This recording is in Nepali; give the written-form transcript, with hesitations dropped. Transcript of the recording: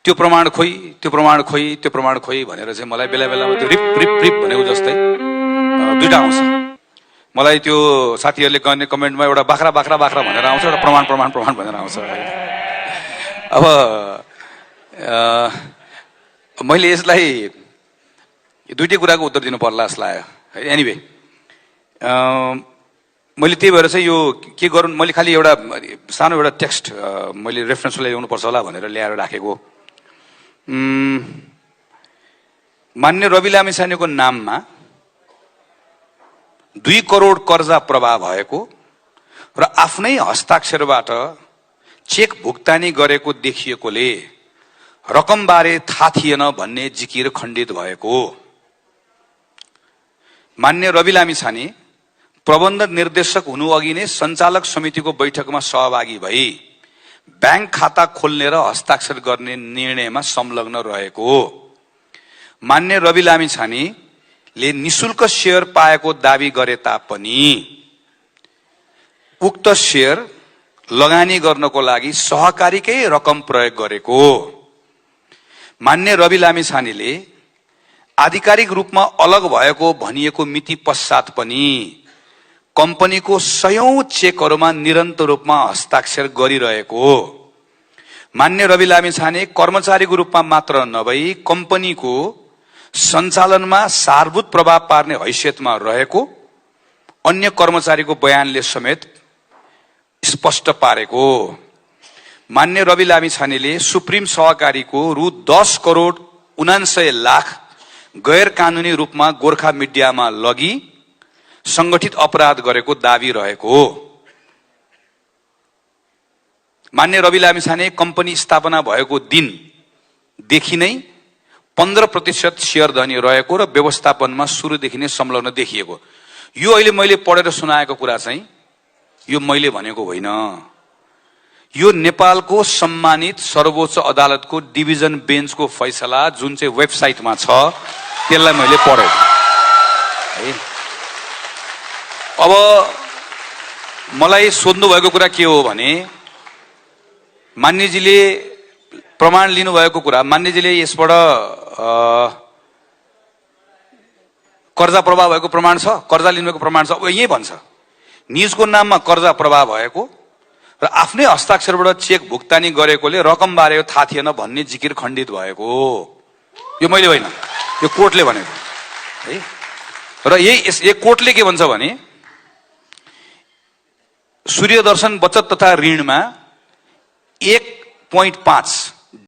त्यो प्रमाण खोइ भनेर चाहिँ मलाई बेला बेलामा त्यो रिप रिप रिप भनेको जस्तै दुईटा आउँछ। मलाई त्यो साथीहरूले गर्ने कमेन्टमा एउटा बाख्रा भनेर आउँछ, एउटा प्रमाण भनेर आउँछ। अब मैले यसलाई दुईटै कुराको उत्तर दिनु पर्ला जस्तो लाग्यो। एनिवे मैले त्यही भएर चाहिँ यो के गरौँ, मैले खालि एउटा सानो एउटा टेक्स्ट मैले रेफरेन्सलाई ल्याउनु पर्छ होला भनेर ल्याएर राखेको। मान्य रवि लामिछानेको नाममा 2 करोड कर्जा प्रवाह भएको र आफ्नै हस्ताक्षरबाट चेक भुक्तानी गरेको देखिएकोले रकमबारे थाहा थिएन भन्ने जिकिर खण्डित भएको। मान्य रवि लामिछाने प्रबन्ध निर्देशक हुनु अघि नै सञ्चालक समितिको बैठकमा सहभागी भई ब्याङ्क खाता खोल्ने र हस्ताक्षर गर्ने निर्णयमा संलग्न रहेको। मान्य रवि लामिछानेले निशुल्क शेयर पाएको दावी गरे तापनि उक्त शेयर लगानी गर्नको लागि सहकारीकै रकम प्रयोग गरेको। मान्य रवि लामिछानेले आधिकारिक रूपमा अलग भएको भनिएको मिति पश्चात पनि कम्पनीको 100औं चेकहरूमा निरन्तर रूपमा हस्ताक्षर गरिरहेको। मान्य रवि लामिछाने कर्मचारीको रूपमा मात्र नभई कम्पनीको सञ्चालनमा सारभूत प्रभाव पार्ने हैसियतमा रहेको अन्य कर्मचारीको बयानले समेत स्पष्ट पारेको। मान्य रवि लामिछानेले सुप्रिम सहकारीको रु 10 करोड 99 लाख गैर कानूनी रूपमा गोर्खा मिडियामा लगी संगठित अपराध गरेको दावी रहेको। मान्य रवि लामिछाने कम्पनी स्थापना भएको दिनदेखि नै 15% शेयर धनी रहेको र व्यवस्थापनमा सुरुदेखि नै संलग्न देखिएको। यो अहिले मैले पढेर सुनाएको कुरा चाहिँ यो मैले भनेको होइन, यो नेपालको सम्मानित सर्वोच्च अदालतको डिभिजन बेन्चको फैसला जुन चाहिँ वेबसाइटमा छ त्यसलाई मैले पढेको। अब मलाई सोध्नु भएको कुरा के हो भने मान्यजीले प्रमाण लिनुभएको कुरा, मान्यजीले यसबाट कर्जा प्रवाह भएको प्रमाण छ, कर्जा लिनुभएको प्रमाण छ। अब यही भन्छ निजको नाममा कर्जा प्रवाह भएको र आफ्नै हस्ताक्षरबाट चेक भुक्तानी गरेकोले रकम बारे थाहा थिएन भन्ने जिकिर खण्डित भएको। यो मैले होइन, यो कोर्टले भनेको है। र यही कोर्टले के भन्छ भने सूर्यदर्शन बचत तथा ऋणमा 1.5